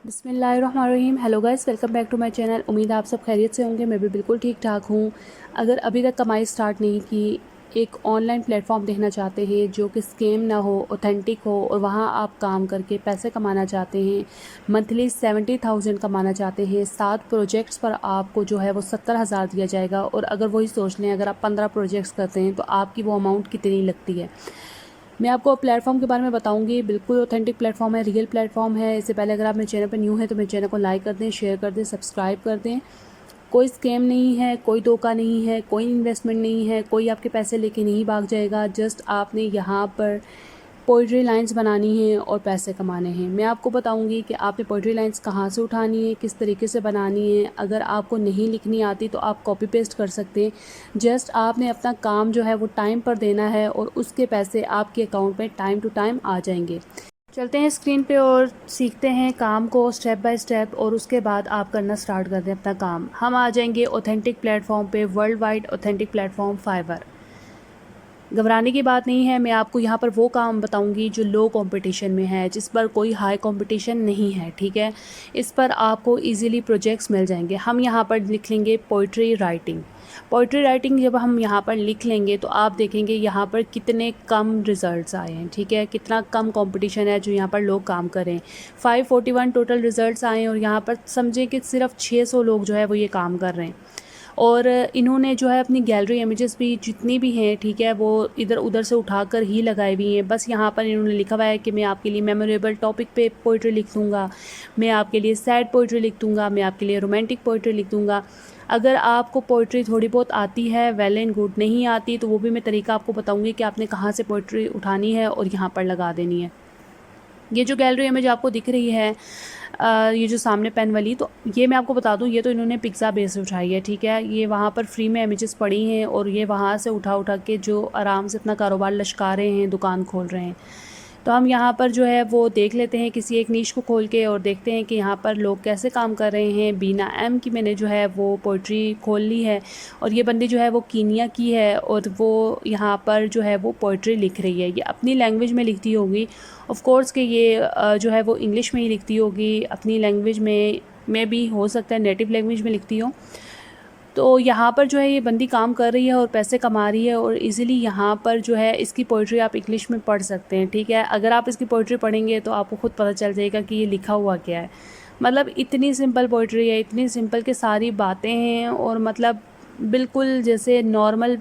बिस्मिल्लाहिर्रहमानिर्रहीम। Hello guys, welcome back to my channel. उम्मीद है आप सब खैरियत से होंगे। मैं भी बिल्कुल ठीक ठाक हूँ। अगर अभी तक कमाई स्टार्ट नहीं की, एक ऑनलाइन प्लेटफॉर्म देखना चाहते हैं जो कि स्कैम ना हो, ऑथेंटिक हो और वहाँ आप काम करके पैसे कमाना चाहते हैं, मंथली 70,000 कमाना चाहते हैं, 7 प्रोजेक्ट्स पर आपको जो है वो 70,000 दिया जाएगा। और अगर वही सोच लें, अगर आप 15 प्रोजेक्ट्स करते हैं तो आपकी वो अमाउंट कितनी लगती है। मैं आपको प्लेटफॉर्म के बारे में बताऊंगी। बिल्कुल ऑथेंटिक प्लेटफॉर्म है, रियल प्लेटफॉर्म है। इससे पहले अगर आप मेरे चैनल पर न्यू हैं तो मेरे चैनल को लाइक कर दें, शेयर कर दें, सब्सक्राइब कर दें। कोई स्कैम नहीं है, कोई धोखा नहीं है, कोई इन्वेस्टमेंट नहीं है, कोई आपके पैसे लेके नहीं भाग जाएगा। जस्ट आपने यहाँ पर पोइट्री लाइंस बनानी है और पैसे कमाने हैं। मैं आपको बताऊंगी कि आपने पोइट्री लाइंस कहाँ से उठानी है, किस तरीके से बनानी है। अगर आपको नहीं लिखनी आती तो आप कॉपी पेस्ट कर सकते हैं। जस्ट आपने अपना काम जो है वो टाइम पर देना है और उसके पैसे आपके अकाउंट में टाइम टू टाइम आ जाएंगे। चलते हैं स्क्रीन पे और सीखते हैं काम को स्टेप बाय स्टेप, और उसके बाद आप करना स्टार्ट कर दें अपना काम। हम आ जाएंगे ऑथेंटिक प्लेटफॉर्म पे, world wide authentic platform Fiverr. घबराने की बात नहीं है। मैं आपको यहाँ पर वो काम बताऊँगी जो लो कंपटीशन में है, जिस पर कोई हाई कंपटीशन नहीं है, ठीक है। इस पर आपको इजीली प्रोजेक्ट्स मिल जाएंगे। हम यहाँ पर लिख लेंगे पोइट्री राइटिंग। पोइट्री राइटिंग जब हम यहाँ पर लिख लेंगे तो आप देखेंगे यहाँ पर कितने कम रिज़ल्ट्स आए हैं, ठीक है। कितना कम कंपटीशन है जो यहाँ पर लोग काम करें। 541 टोटल रिज़ल्ट्स आए हैं और यहाँ पर समझें कि सिर्फ 600 लोग जो है वो ये काम कर रहे हैं। और इन्होंने जो है अपनी गैलरी इमेजेस भी जितनी भी हैं, ठीक है, वो इधर उधर से उठाकर ही लगाई हुई हैं। बस यहाँ पर इन्होंने लिखा हुआ है कि मैं आपके लिए मेमोरेबल टॉपिक पे पोइट्री लिख दूँगा, मैं आपके लिए सैड पोइट्री लिख दूँगा, मैं आपके लिए रोमांटिक पोइट्री लिख दूँगा। अगर आपको पोइट्री थोड़ी बहुत आती है, वेल एंड गुड। नहीं आती तो वो भी मैं तरीका आपको बताऊँगी कि आपने कहाँ से पोइट्री उठानी है और यहाँ पर लगा देनी है। ये जो गैलरी इमेज आपको दिख रही है, ये जो सामने पेन वाली, तो ये मैं आपको बता दूं, ये तो इन्होंने पिक्सा बेस से उठाई है, ठीक है। ये वहाँ पर फ्री में इमेजेस पड़ी हैं और ये वहाँ से उठा उठा के जो आराम से अपना कारोबार लश्का रहे हैं, दुकान खोल रहे हैं। तो हम यहाँ पर जो है वो देख लेते हैं किसी एक नीश को खोल के, और देखते हैं कि यहाँ पर लोग कैसे काम कर रहे हैं। बीना एम की मैंने जो है वो पोइट्री खोल ली है, और ये बंदी जो है वो कीनिया की है और वो यहाँ पर जो है वो पोइट्री लिख रही है। ये अपनी लैंग्वेज में लिखती होगी, ऑफ कोर्स कि ये जो है वो इंग्लिश में ही लिखती होगी। अपनी लैंग्वेज में भी हो सकता है नेटिव लैंग्वेज में लिखती हो। तो यहाँ पर जो है ये बंदी काम कर रही है और पैसे कमा रही है, और इजीली यहाँ पर जो है इसकी पोइट्री आप इंग्लिश में पढ़ सकते हैं, ठीक है। अगर आप इसकी पोइट्री पढ़ेंगे तो आपको खुद पता चल जाएगा कि ये लिखा हुआ क्या है। मतलब इतनी सिंपल पोइट्री है, इतनी सिंपल कि सारी बातें हैं, और मतलब बिल्कुल जैसे नॉर्मल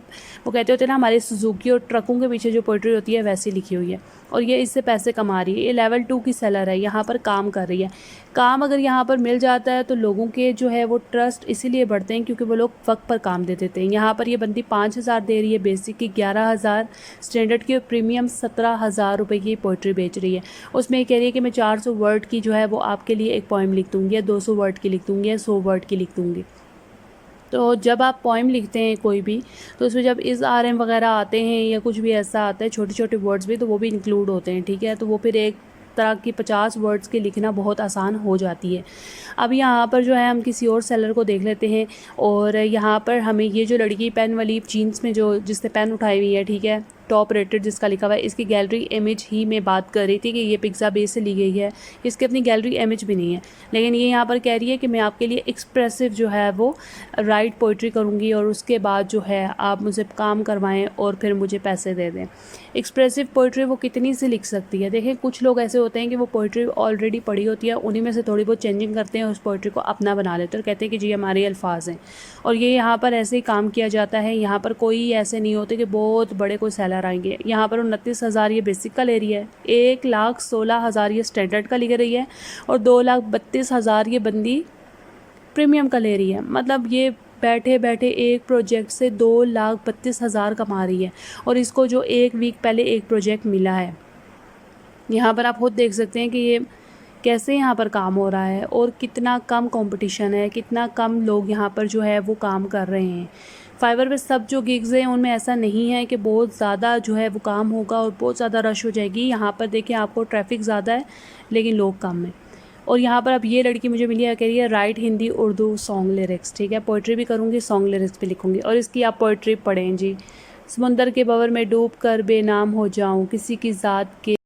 वो कहते होते हैं ना, हमारे सुजुकी और ट्रकों के पीछे जो पोइट्री होती है वैसी लिखी हुई है। और ये इससे पैसे कमा रही है। ये लेवल 2 की सेलर है, यहाँ पर काम कर रही है। काम अगर यहाँ पर मिल जाता है तो लोगों के जो है वो ट्रस्ट इसीलिए बढ़ते हैं क्योंकि वो लोग वक्त पर काम दे देते हैं। यहाँ पर ये बंदी 5,000 दे रही है, बेसिक की 11,000, स्टैंडर्ड की, प्रीमियम 17,000 रुपये की पोइट्री बेच रही है। उसमें ये कह रही है कि मैं 400 वर्ड की जो है वो आपके लिए एक पोइम लिख दूँगी, या 200 वर्ड की लिख दूँगी, या 100 वर्ड की लिख दूँगी। तो जब आप पोइम लिखते हैं कोई भी, तो उसमें जब इस आर एम वगैरह आते हैं या कुछ भी ऐसा आता है, छोटे छोटे वर्ड्स भी, तो वो भी इंक्लूड होते हैं, ठीक है। तो वो फिर एक तरह की 50 वर्ड्स की लिखना बहुत आसान हो जाती है। अब यहाँ पर जो है हम किसी और सेलर को देख लेते हैं, और यहाँ पर हमें ये जो लड़की पेन वाली जीन्स में जो जिसने पेन उठाई हुई है, ठीक है, टॉप रेटेड जिसका लिखा हुआ है, इसकी गैलरी इमेज ही मैं बात कर रही थी कि ये पिक्सा बेस से ली गई है। इसकी अपनी गैलरी इमेज भी नहीं है, लेकिन ये यहाँ पर कह रही है कि मैं आपके लिए एक्सप्रेसिव जो है वो राइट पोइट्री करूँगी, और उसके बाद जो है आप मुझे काम करवाएं और फिर मुझे पैसे दे दें। एक्सप्रेसिव पोइट्री वो कितनी सी लिख सकती है। देखें, कुछ लोग ऐसे होते हैं कि वो पोइट्री ऑलरेडी पढ़ी होती है, उन्हीं में से थोड़ी बहुत चेंजिंग करते हैं, उस पोइट्री को अपना बना लेते हैं और कहते हैं कि जी हमारे अल्फाज हैं। और ये यहाँ पर ऐसे ही काम किया जाता है। यहाँ पर कोई ऐसे नहीं होते कि बहुत बड़े कोई सेलर आएंगे। यहाँ पर 29,000 ये बेसिक का ले रही है, 1,16,000 ये स्टैंडर्ड का लिख रही है, और 2,32,000 ये बंदी प्रीमियम का ले रही है। मतलब ये बैठे बैठे एक प्रोजेक्ट से 2,32,000 कमा रही है, और इसको जो एक वीक पहले एक प्रोजेक्ट मिला है। यहाँ पर आप खुद देख सकते हैं कि ये कैसे यहाँ पर काम हो रहा है, और कितना कम कंपटीशन है, कितना कम लोग यहाँ पर जो है वो काम कर रहे हैं। फाइवर पे सब जो गिग्स हैं उनमें ऐसा नहीं है कि बहुत ज़्यादा जो है वो काम होगा और बहुत ज़्यादा रश हो जाएगी। यहाँ पर देखिए आपको ट्रैफिक ज़्यादा है लेकिन लोग कम हैं। और यहाँ पर अब ये लड़की मुझे मिली है, कह रही है right Hindi Urdu song lyrics, ठीक है। पोइट्री भी करूँगी, सॉन्ग लिरिक्स भी लिखूँगी, और इसकी आप पोइट्री पढ़ें जी। समुंदर के बवर में डूब कर बेनाम हो जाऊँ, किसी की ज़ात के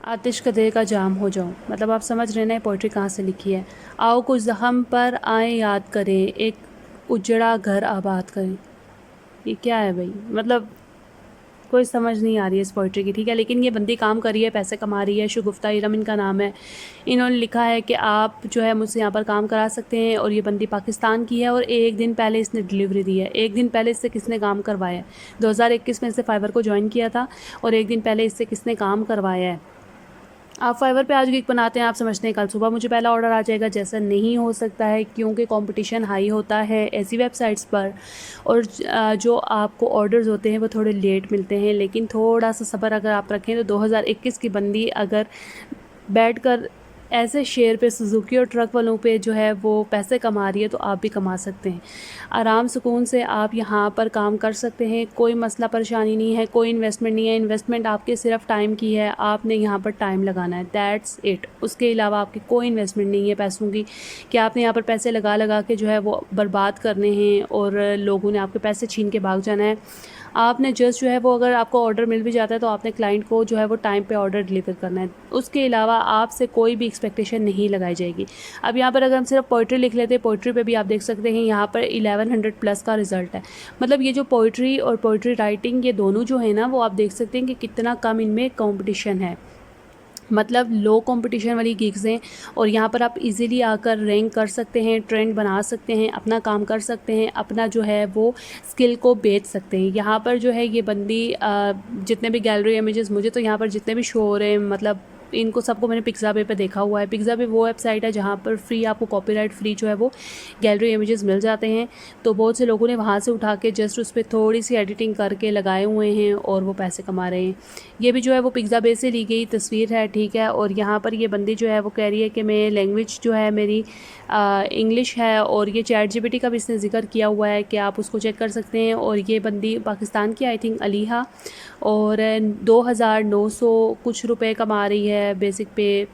आतिश कदे का जाम हो जाऊं, मतलब आप समझ रहे ना पोइट्री कहाँ से लिखी है। आओ कुछ ज़ख्म पर आए याद करें, एक उजड़ा घर आबाद करें। ये क्या है भाई, मतलब कोई समझ नहीं आ रही है इस पोइट्री की, ठीक है। लेकिन ये बंदी काम कर रही है, पैसे कमा रही है। शगुफ्ता इरम इनका नाम है। इन्होंने लिखा है कि आप जो है मुझसे यहाँ पर काम करा सकते हैं, और ये बंदी पाकिस्तान की है और एक दिन पहले इसने डिलीवरी दी है। एक दिन पहले इससे किसने काम करवाया है? 2021 में इससे फाइवर को ज्वाइन किया था, और एक दिन पहले इससे किसने काम करवाया है? आप फाइवर पे आज गिग बनाते हैं, आप समझते हैं कल सुबह मुझे पहला ऑर्डर आ जाएगा। जैसा नहीं हो सकता है, क्योंकि कंपटीशन हाई होता है ऐसी वेबसाइट्स पर, और जो आपको ऑर्डर्स होते हैं वो थोड़े लेट मिलते हैं। लेकिन थोड़ा सा सब्र अगर आप रखें तो 2021 की बंदी अगर बैठ कर ऐसे शेयर पे, सुजुकी और ट्रक वालों पे जो है वो पैसे कमा रही है, तो आप भी कमा सकते हैं। आराम सुकून से आप यहाँ पर काम कर सकते हैं, कोई मसला परेशानी नहीं है, कोई इन्वेस्टमेंट नहीं है। इन्वेस्टमेंट आपके सिर्फ टाइम की है, आपने यहाँ पर टाइम लगाना है, दैट्स इट। उसके अलावा आपकी कोई इन्वेस्टमेंट नहीं है पैसों की, कि आपने यहाँ पर पैसे लगा लगा के जो है वो बर्बाद करने हैं और लोगों ने आपके पैसे छीन के भाग जाना है। आपने जस्ट जो है वो, अगर आपको ऑर्डर मिल भी जाता है तो आपने क्लाइंट को जो है वो टाइम पे ऑर्डर डिलीवर करना है। उसके अलावा आपसे कोई भी एक्सपेक्टेशन नहीं लगाई जाएगी। अब यहाँ पर अगर हम सिर्फ पोइट्री लिख लेते हैं, पोइट्री पे भी आप देख सकते हैं यहाँ पर 1100 प्लस का रिजल्ट है। मतलब ये जो पोइट्री और पोइट्री राइटिंग, ये दोनों जो है ना, वो आप देख सकते हैं कि कितना कम इनमें कॉम्पिटिशन है। मतलब लो कंपटीशन वाली गिग्स हैं, और यहाँ पर आप इजीली आकर रैंक कर सकते हैं, ट्रेंड बना सकते हैं, अपना काम कर सकते हैं, अपना जो है वो स्किल को बेच सकते हैं। यहाँ पर जो है ये बंदी जितने भी गैलरी इमेजेस, मुझे तो यहाँ पर जितने भी शो हो रहे हैं, मतलब इनको सबको मैंने पिक्साबे पे देखा हुआ है। पिक्साबे वो वेबसाइट है जहाँ पर फ्री आपको कॉपीराइट फ्री जो है वो गैलरी इमेजेस मिल जाते हैं। तो बहुत से लोगों ने वहाँ से उठा के जस्ट उस पर थोड़ी सी एडिटिंग करके लगाए हुए हैं और वो पैसे कमा रहे हैं। ये भी जो है वो पिक्साबे से ली गई तस्वीर है, ठीक है। और यहाँ पर ये बंदी जो है वो कह रही है कि मैं लैंग्वेज जो है मेरी इंग्लिश है, और ये चैट जीपीटी का भी इसने जिक्र किया हुआ है कि आप उसको चेक कर सकते हैं। और ये बंदी पाकिस्तान की, आई थिंक अलीहा, और 2900 कुछ रुपए कमा रही है बेसिक पे,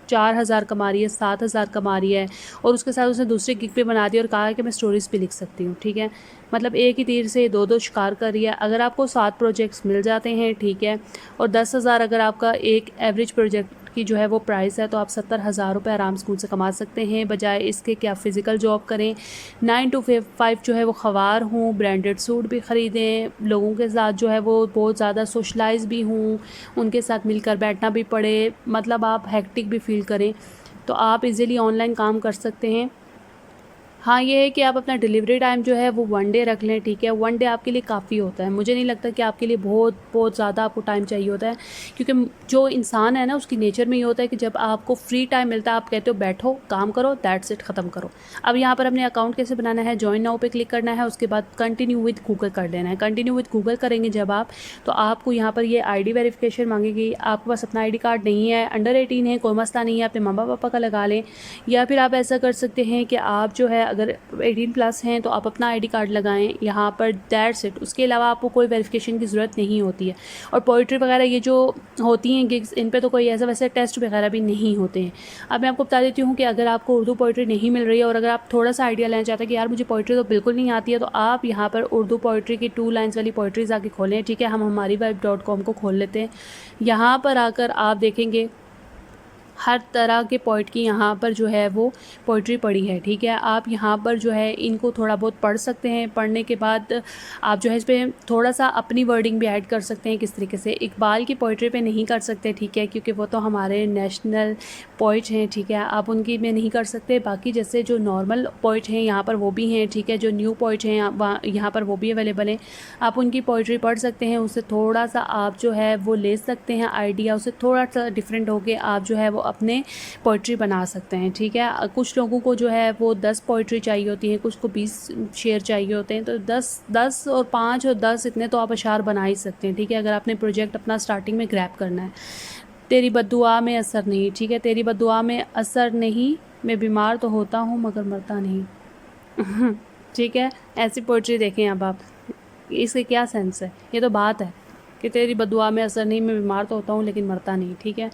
4000 कमा रही है, 7000 कमा रही है। और उसके साथ उसने दूसरी गिग पे बना दी और कहा है कि मैं स्टोरीज़ भी लिख सकती हूँ, ठीक है। मतलब एक ही तीर से दो शिकार कर रही है। अगर आपको 7 प्रोजेक्ट्स मिल जाते हैं, ठीक है, और 10,000 अगर आपका एक एवरेज प्रोजेक्ट की जो है वो प्राइस है, तो आप 70,000 रुपये आराम स्कूल से कमा सकते हैं, बजाय इसके कि आप फ़िज़िकल जॉब करें, 9 to 5 जो है वो ख़वार हूँ, ब्रांडेड सूट भी ख़रीदें, लोगों के साथ जो है वो बहुत ज़्यादा सोशलाइज़ भी हूँ, उनके साथ मिलकर बैठना भी पड़े, मतलब आप हेक्टिक भी फील करें, तो आप इजीली ऑनलाइन काम कर सकते हैं। हाँ, ये है कि आप अपना डिलीवरी टाइम जो है वो 1 डे रख लें, ठीक है। 1 डे आपके लिए काफ़ी होता है। मुझे नहीं लगता कि आपके लिए बहुत बहुत ज़्यादा आपको टाइम चाहिए होता है, क्योंकि जो इंसान है ना, उसकी नेचर में ये होता है कि जब आपको फ्री टाइम मिलता है आप कहते हो बैठो काम करो, दैट्स इट, ख़त्म करो। अब यहाँ पर अपने अकाउंट कैसे बनाना है, जॉइन नाउ पे क्लिक करना है, उसके बाद कंटिन्यू विद गूगल कर लेना है। कंटिन्यू विद गूगल करेंगे जब आप, तो आपको यहाँ पर ये ID वेरिफिकेशन मांगेगी। आपके पास अपना ID कार्ड नहीं है, अंडर 18 है, कोई मसला नहीं है, अपने मम्मा पापा का लगा लें। या फिर आप ऐसा कर सकते हैं कि आप जो है अगर 18 प्लस हैं तो आप अपना ID कार्ड लगाएं यहाँ पर, दैट्स इट। उसके अलावा आपको कोई वेरिफिकेशन की ज़रूरत नहीं होती है। और पोइट्री वगैरह ये जो होती हैं गिग्स, इन पे तो कोई ऐसा वैसे टेस्ट वगैरह भी नहीं होते हैं। अब मैं आपको बता देती हूँ कि अगर आपको उर्दू पोइट्री नहीं मिल रही है, और अगर आप थोड़ा सा आइडिया लेना चाहते हैं कि यार मुझे पोइट्री तो बिल्कुल नहीं आती है, तो आप यहाँ पर उर्दू पोइट्री की 2 लाइन्स वाली पोइट्रीज़ आके खोलें, ठीक है। हम humarivibe.com को खोल लेते हैं। यहाँ पर आकर आप देखेंगे हर तरह के पोइट की यहाँ पर जो है वो पोइट्री पढ़ी है, ठीक है। आप यहाँ पर जो है इनको थोड़ा बहुत पढ़ सकते हैं। पढ़ने के बाद आप जो है इस पर थोड़ा सा अपनी वर्डिंग भी ऐड कर सकते हैं। किस तरीके से, इकबाल की पोइट्री पे नहीं कर सकते, ठीक है, क्योंकि वो तो हमारे नेशनल पोइट हैं, ठीक है। आप उनकी में नहीं कर सकते। बाकी जैसे जो नॉर्मल पोइट हैं यहाँ पर वो भी हैं, ठीक है। जो न्यू पोइट हैं यहाँ पर वो भी अवेलेबल हैं, आप उनकी पोइट्री पढ़ सकते हैं। उससे थोड़ा सा आप जो है वो ले सकते हैं आइडिया, उससे थोड़ा सा डिफरेंट होके आप जो है वो अपने पोइट्री बना सकते हैं, ठीक है। कुछ लोगों को जो है वो 10 पोइट्री चाहिए होती हैं, कुछ को 20 शेर चाहिए होते हैं, तो 10 और 5 और 10 इतने तो आप अशार बना ही सकते हैं, ठीक है, अगर आपने प्रोजेक्ट अपना स्टार्टिंग में ग्रैब करना है। तेरी बद्दुआ में असर नहीं, ठीक है, तेरी बद्दुआ में असर नहीं, मैं बीमार तो होता हूँ मगर मरता नहीं। ठीक है, ऐसी पोइट्री देखें अब आप, इसके क्या सेंस है, ये तो बात है कि तेरी बददुआ में असर नहीं, मैं बीमार तो होता हूँ लेकिन मरता नहीं, ठीक है।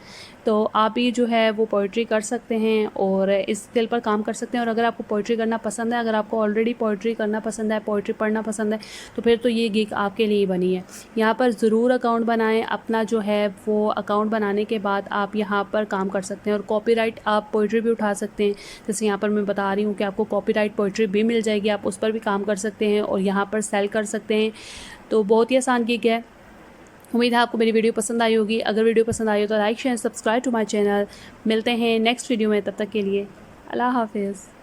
तो आप भी जो है वो पोइट्री कर सकते हैं और इस स्किल पर काम कर सकते हैं। और अगर आपको पोइट्री करना पसंद है, अगर आपको ऑलरेडी पोइट्री करना पसंद है, पोइट्री पढ़ना पसंद है, तो फिर तो ये गिग आपके लिए ही बनी है। यहाँ पर ज़रूर अकाउंट बनाएं अपना, जो है वो अकाउंट बनाने के बाद आप यहाँ पर काम कर सकते हैं। और कॉपीराइट आप पोइट्री भी उठा सकते हैं, जैसे यहाँ पर मैं बता रही हूँ कि आपको कॉपीराइट पोइट्री भी मिल जाएगी, आप उस पर भी काम कर सकते हैं और यहाँ पर सेल कर सकते हैं। तो बहुत ही आसान गिग है। उम्मीद है आपको मेरी वीडियो पसंद आई होगी। अगर वीडियो पसंद आई हो तो like share subscribe to my channel. मिलते हैं नेक्स्ट वीडियो में, तब तक के लिए अल्लाह हाफिज़।